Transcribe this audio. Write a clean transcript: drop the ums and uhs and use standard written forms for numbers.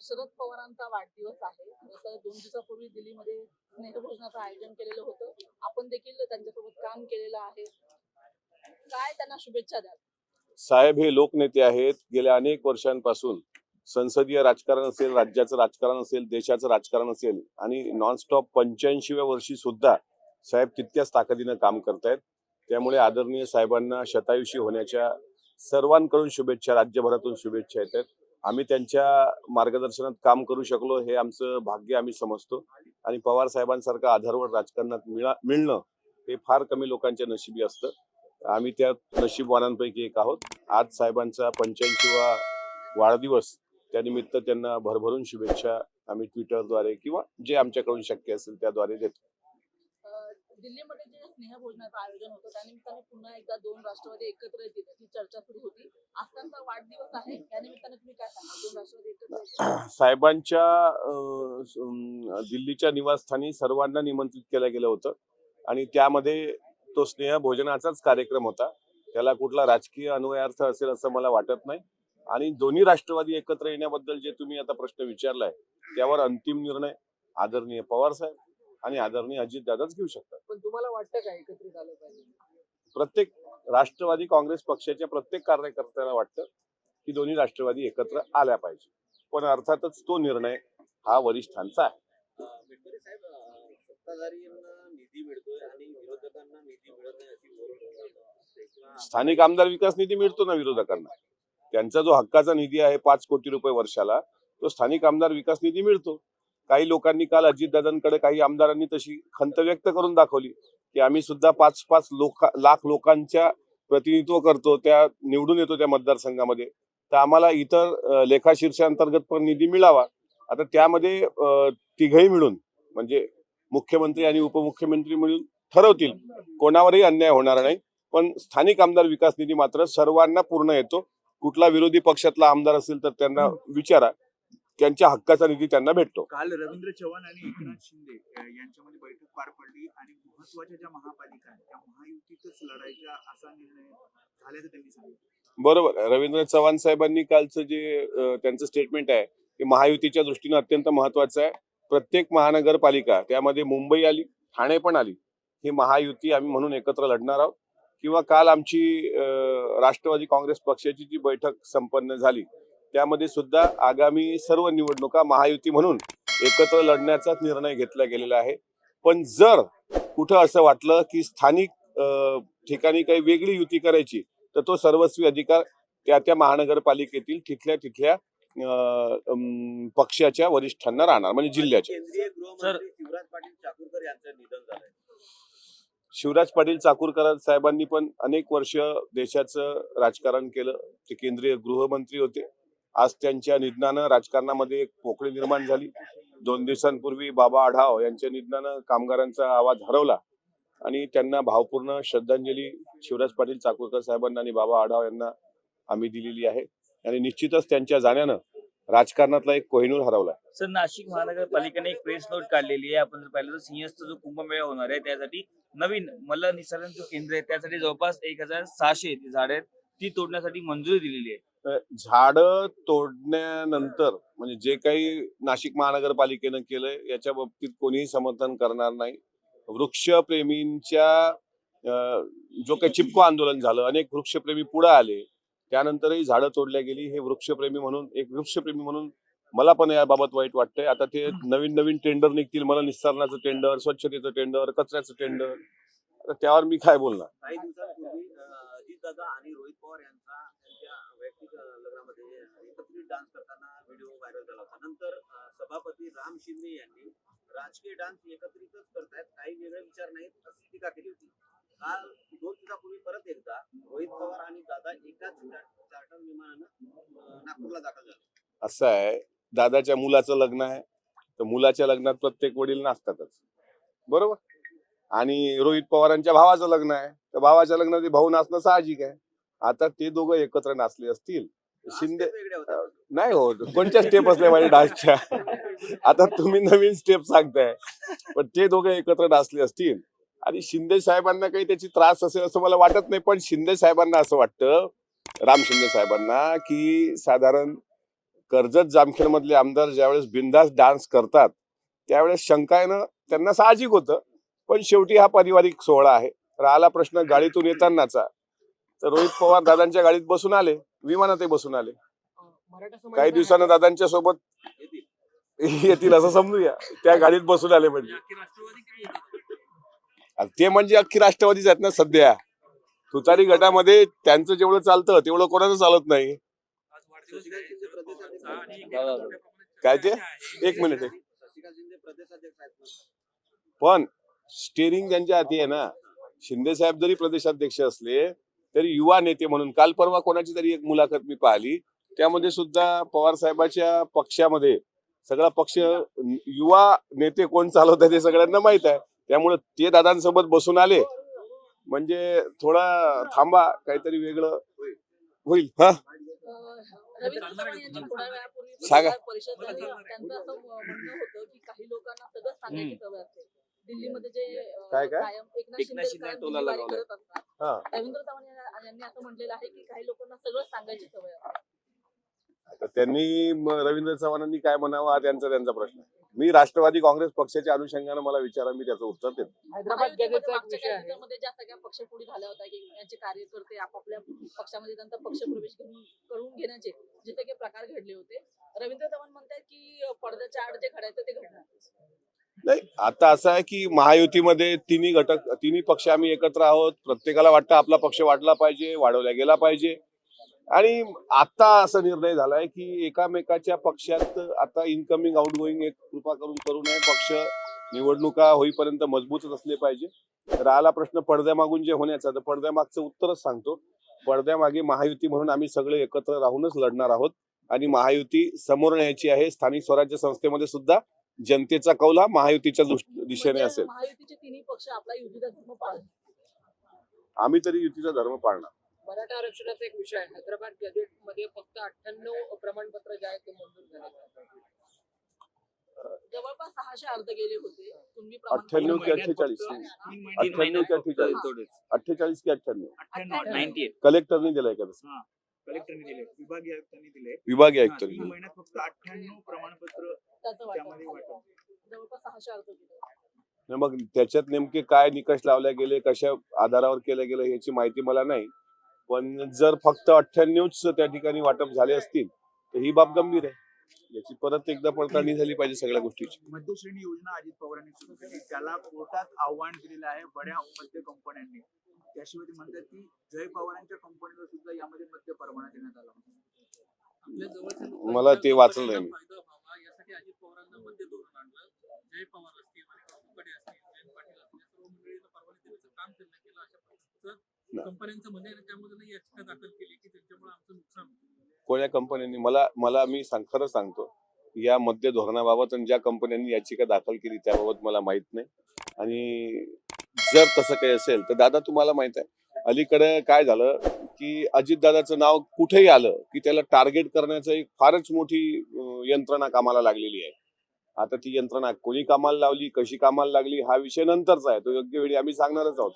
शरद पवारांचा वाढदिवस आहे. तर 2 दिवसापूर्वी दिल्लीमध्ये स्नेहभोजनाचं आयोजन केलेलं होतं. आपण देखील त्यांच्यासोबत काम केलेलं आहे. काय त्यांना शुभेच्छा द्याल? साहेब हे लोकनेते आहेत. गेल्या अनेक वर्षांपासून संसदीय राजकारण असेल, राज्याचं राजकारण असेल, देशाचं राजकारण असेल आणि नॉनस्टॉप 85व्या वर्षी सुद्धा साहेब तितक्याच ताकदीनं काम करतायत. त्यामुळे आदरणीय साहेबांना शतायुषी होण्याच्या सर्वांकडून शुभेच्छा, राज्यभरातून शुभेच्छा येतात. आम्ही त्यांच्या मार्गदर्शनात काम करू शकलो हे आमचं भाग्य आम्ही समजतो आणि पवार साहेबांसारखं आधारवड राजकारणात मिळणं हे फार कमी लोकांच्या नशिबी असतं. आम्ही त्या नशीबवानांपैकी एक आहोत. आज साहेबांचा 85वा वाढदिवस, त्यानिमित्त त्यांना भरभरून शुभेच्छा आम्ही ट्विटरद्वारे किंवा जे आमच्याकडून शक्य असेल त्याद्वारे देतो. दिल्लीमध्ये जे स्नेहभोजनाचं आयोजन होतं त्यानिमित्ताने पुन्हा एकदा 2 राष्ट्रवादी एकत्र येतील अशी चर्चा सुरू होती. आज त्यांचा वाढदिवस आहे, या निमित्ताने तुम्ही काय सांगाल? 2 राष्ट्रवादी एकत्र येतील? साहेबांच्या दिल्लीच्या निवासस्थानी सर्वांना निमंत्रित केलं गेलं होतं आणि त्यामध्ये तो स्नेहभोजनाचाच कार्यक्रम होता. त्याला कुठला राजकीय अन्वयार्थ असेल असं मला वाटत नाही. आणि दोन्ही राष्ट्रवादी एकत्र येण्याबद्दल जे तुम्ही आता प्रश्न विचारलाय त्यावर अंतिम निर्णय आदरणीय पवार साहेब आणि आदरणीय अजितदादाच घेऊ शकतात. पण तुम्हाला वाटतं का एकत्रित आलं पाहिजे? प्रत्येक राष्ट्रवादी काँग्रेस पक्षाच्या प्रत्येक कार्यकर्त्याला वाटतं की दोन्ही राष्ट्रवादी एकत्र आल्या पाहिजे, पण अर्थातच तो निर्णय हा वरिष्ठांचा आहे. गडकरी साहेब, सत्ताधाऱ्यांना निधी मिळतोय आणि विरोधकांना निधी मिळत नाही अशी बोलून स्थानिक आमदार विकास निधी मिळतो ना विरोधकांना. त्यांचा जो हक्काचा निधी आहे 5 कोटी रुपये वर्षाला, तो स्थानिक आमदार विकास निधी मिळतो. काही लोकांनी काल अजितदादांकडे, काही आमदारांनी तशी खंत व्यक्त करून दाखवली की आम्ही सुद्धा 5-5 लाख लोकांच्या प्रतिनिधित्व करतो, त्या निवडून येतो त्या मतदारसंघामध्ये, तर आम्हाला इतर लेखाशीर्षांतर्गत पण निधी मिळावा. आता त्यामध्ये तिघही मिळून म्हणजे मुख्यमंत्री आणि उपमुख्यमंत्री मिळून ठरवतील, कोणावरही अन्याय होणार नाही. पण स्थानिक आमदार विकास निधी मात्र सर्वांना पूर्ण येतो. कुठला विरोधी पक्षातला आमदार असेल तर त्यांना विचारा, त्यांच्या हक्काचा निधी त्यांना भेटतो. काल रवींद्र चव्हाण आणि एकनाथ शिंदे यांच्यामध्ये बैठक पार पडली आणि महत्वाच्या ज्या महापालिका आहेत त्या महायुतीतच लढायच्या असा निर्णय झाल्याचं त्यांनी सांगितलं. बरोबर. रवींद्र चव्हाण साहेबांनी कालचं जे त्यांचं स्टेटमेंट आहे ते महायुतीच्या दृष्टीने अत्यंत महत्वाचं आहे. प्रत्येक महानगरपालिका, त्यामध्ये मुंबई आली, ठाणे पण आली, ही महायुती आम्ही म्हणून एकत्र लढणार आहोत. किंवा काल आमची राष्ट्रवादी काँग्रेस पक्षाची जी बैठक संपन्न झाली त्यामध्ये सुद्धा आगामी सर्व निवडणुका महायुती म्हणून एकत्र लढण्याचाच निर्णय घेतला गेलेला आहे. पण जर कुठं असं वाटलं की स्थानिक ठिकाणी काही वेगळी युती करायची तर तो सर्वस्वी अधिकार त्या महानगरपालिकेतील तिथल्या पक्षाच्या वरिष्ठांना राहणार, म्हणजे जिल्ह्याच्या. केंद्रीय गृहमंत्री शिवराज पाटील चाकूरकर यांचं निधन झालंय. शिवराज पाटील चाकूरकर साहेबांनी पण अनेक वर्ष देशाचं राजकारण केलं. ते केंद्रीय गृहमंत्री होते. आज त्यांच्या निधनानं राजकारणामध्ये एक पोकळी निर्माण झाली. 2 दिवसांपूर्वी बाबा आढाव यांच्या निधनानं कामगारांचा आवाज हरवला आणि त्यांना भावपूर्ण श्रद्धांजली शिवराज पाटील चाकूरकर साहेबांना आणि बाबा आढाव यांना आम्ही दिलेली आहे. आणि निश्चितच त्यांच्या जाण्यानं राजकारणातला एक कोहिनूर हरवला. सर, नाशिक महानगरपालिकेने एक प्रेस नोट काढलेली आहे. आपण जर पाहिलं तर सिंहस्थ जो कुंभमेळा होणार आहे त्यासाठी नवीन मल्ल निसर्ग जो केंद्र आहे त्यासाठी जवळपास 1600 झाडे आहेत ती तोडण्यासाठी मंजुरी दिलेली आहे. झाडं तोडण्यानंतर म्हणजे जे काही नाशिक महानगरपालिकेनं केलंय याच्या बाबतीत कोणीही समर्थन करणार नाही. वृक्षप्रेमींच्या जो काही चिपको आंदोलन झालं, अनेक वृक्षप्रेमी पुढे आले, त्यानंतरही झाडं तोडल्या गेली. हे वृक्षप्रेमी म्हणून मला पण याबाबत वाईट वाटतंय. आता ते नवीन टेंडर निघतील, मला निस्तारणाचं टेंडर, स्वच्छतेचं टेंडर, कचऱ्याचं टेंडर, त्यावर मी काय बोलणार. काही दिवसांपूर्वी अजितदादा आणि रोहित पवार यांचा त्यांच्या वैयक्तिक लग्नामध्ये एकत्रित डान्स करताना व्हिडिओ व्हायरल झाला होता. नंतर सभापती राम शिंदे यांनी राजकीय डान्स एकत्रितच करतायत, काही वेगळे विचार नाहीत अशी टीका केली होती. काल 2 दिवसापूर्वी परत एकदा रोहित पवार आणि दादा एकाच चार्टर विमानानं नागपूरला दाखल झाले. असं आहे, दादाच्या मुलाचं लग्न आहे तर मुलाच्या लग्नात प्रत्येक वडील नाचतातच, बरोबर. आणि रोहित पवारांच्या भावाचं लग्न आहे तर भावाच्या लग्नात भाऊ नाचणं साहजिक आहे. आता ते दोघं एकत्र नाचले असतील, शिंदे नाही हो, कोणत्या स्टेप असल्या माझ्या डान्सच्या, आता तुम्ही नवीन स्टेप सांगताय, पण ते दोघं एकत्र नाचले असतील आणि शिंदे साहेबांना काही त्याची त्रास असेल असं मला वाटत नाही. पण शिंदे साहेबांना असं वाटतं, राम शिंदे साहेबांना, की साधारण कर्जत जामखेडमधले आमदार ज्यावेळेस बिनधास्त डान्स करतात त्यावेळेस शंका येणं त्यांना साहजिक होतं. पण शेवटी हा पारिवारिक सोहळा आहे. राहिला प्रश्न गाडीतून येतानाचा, तर रोहित पवार दादांच्या गाडीत बसून आले, विमानातही बसून आले. काही दिवसानं दादांच्या सोबत येतील असं समजूया. त्या गाडीत बसून आले म्हणजे ते म्हणजे अख्खी राष्ट्रवादीच आहेत ना सध्या. तुतारी गटामध्ये त्यांचं जेवढं चालतं तेवढं कोणाचं चालत नाही. शशिकांत शिंदे प्रदेशाध्यक्ष काय ते एक मिनिट आहे. शशिकांत शिंदे प्रदेशाध्यक्ष आहेत ना. पण स्टेरिंग त्यांच्या हाती आहे ना. शिंदे साहेब जरी प्रदेशाध्यक्ष असले तरी युवा नेते म्हणून काल परवा कोणाची तरी एक मुलाखत मी पाहिली, त्यामध्ये सुद्धा पवार साहेबांच्या पक्षामध्ये सगळा पक्ष युवा नेते कोण चालवत आहे ते सगळ्यांना माहित आहे. त्यामुळे ते दादांसोबत बसून आले म्हणजे थोडा थांबा, काहीतरी वेगळं होईल. हा रवींद्र चव्हाण यांची थोड्या वेळापूर्वी सांगा. पत्रकार परिषद झाली. त्यांचं असं म्हणणं होतं की काही लोकांना सगळं सांगायची सवय असते. दिल्लीमध्ये जे काय? कायम एकनाथ शिंदे शिंदे कायम टोला दिल्लीवारी लगावलाय. करत असतात. हा रवींद्र चव्हाण यांनी असं म्हटलेलं आहे की काही लोकांना सगळं सांगायची सवय असते. आता त्यांनी रवींद्र चव्हाणांनी काय म्हणावं हा त्यांचा प्रश्न आहे. मी राष्ट्रवादी काँग्रेस पक्षाच्या अनुषंगानं मला विचारा, मी त्याचं उत्तर देतो. महायुतीमध्ये मागच्या काही दिवसांमध्ये ज्या सगळ्या पक्षफोडी झाल्या होत्या की यांचे कार्यकर्ते आपापल्या पक्षामध्ये त्यांचा पक्षप्रवेश करून घेण्याचे जे काही प्रकार घडले होते, रवींद्र चव्हाण म्हणतात की पडद्याच्या आड जे घडायचं ते घडणार. नाही, आता असं आहे की महायुतीमध्ये तिन्ही पक्ष आम्ही एकत्र आहोत. प्रत्येकाला वाटतं आपला पक्ष वाढला पाहिजे, वाढवला गेला पाहिजे. आणि आता असा निर्णय झालाय की एकामेकाच्या पक्षात आता इनकमिंग आउटगोईंग एक कृपा करू नये. पक्ष निवडणुका होईपर्यंत मजबूतच असले पाहिजे. राहिला प्रश्न पडद्यामागून जे होण्याचा, तर पडद्यामागचं उत्तरच सांगतो. पडद्यामागे महायुती म्हणून आम्ही सगळे एकत्र राहूनच लढणार आहोत आणि महायुती समोर न्यायची आहे. स्थानिक स्वराज्य संस्थेमध्ये सुद्धा जनतेचा कौल हा महायुतीच्या दिशेने म्हणजे असेल. महायुतीचे तिन्ही पक्ष आपला युतीचा धर्म पाळतात. आम्ही तरी युतीचा धर्म पाळणार. मराठा आरक्षणाचा एक विषय आहे. हैदराबाद गॅझेट मध्ये फक्त 98 प्रमाणपत्र जे आहेत ते मंजूर झाले. जवळपास 600 अर्ज गेले होते. तुम्ही 98 की 48 तीन महिन्यात 48 की 98 98. कलेक्टरनी दिलाय का तसं? कलेक्टरने दिले, विभागीय आयुक्तांनी दिले. विभागीय हा, आयुक्तांनी 3 दिले. महिन्यात फक्त 98 प्रमाणपत्र त्याचं त्यामध्ये वाटप वाटप. जवळपास 600 अर्ज गेले. नाही, मग त्याच्यात नेमके काय निकष लावले गेले, कशा आधारावर केलं गेलं याची माहिती मला नाही. पण जर फक्त 98च त्या ठिकाणी वाटप झाले असतील तर ही बाब गंभीर आहे. याची परत एकदा पडताळणी झाली पाहिजे सगळ्या गोष्टीची. मध्यश्रेणी योजना अजित पवारांनी सुरू केली, त्याला कोर्टात आव्हान दिलेलं आहे बड्या मध्य कंपन्यांनी. त्याशिवाय ते म्हणतात की जय पवारांच्या कंपनीला सुद्धा यामध्ये मध्य परवाना देण्यात आला. मला ते वाचलं नाही मी. यासाठी अजित पवारांना मध्य धोरण आणलं. जय पवार असतील, कडे असतील, जयंत पाटील असतील, या सर्व मंडळींना परवाने देण्याचं काम त्यांनी केलं. अशा प्रकारचं कंपन्यांचं म्हणणं आहे. त्यामध्ये याचिका दाखल केली की त्यांच्यामुळे आमचं नुकसान होतं. कोण्या कंपन्यांनी? मला मी खरं सांगतो, या मध्य धोरणाबाबत आणि ज्या कंपन्यांनी याचिका दाखल केली त्याबाबत मला माहित नाही. आणि जर तसं काही असेल तर दादा तुम्हाला माहित आहे अलीकडे काय झालं की अजितदादाचं नाव कुठेही आलं की त्याला टार्गेट करण्याचं एक फारच मोठी यंत्रणा कामाला लागलेली आहे. आता ती यंत्रणा कोणी कामाला लावली, कशी कामाला लागली हा विषय नंतरचा आहे. तो योग्य वेळी आम्ही सांगणारच आहोत.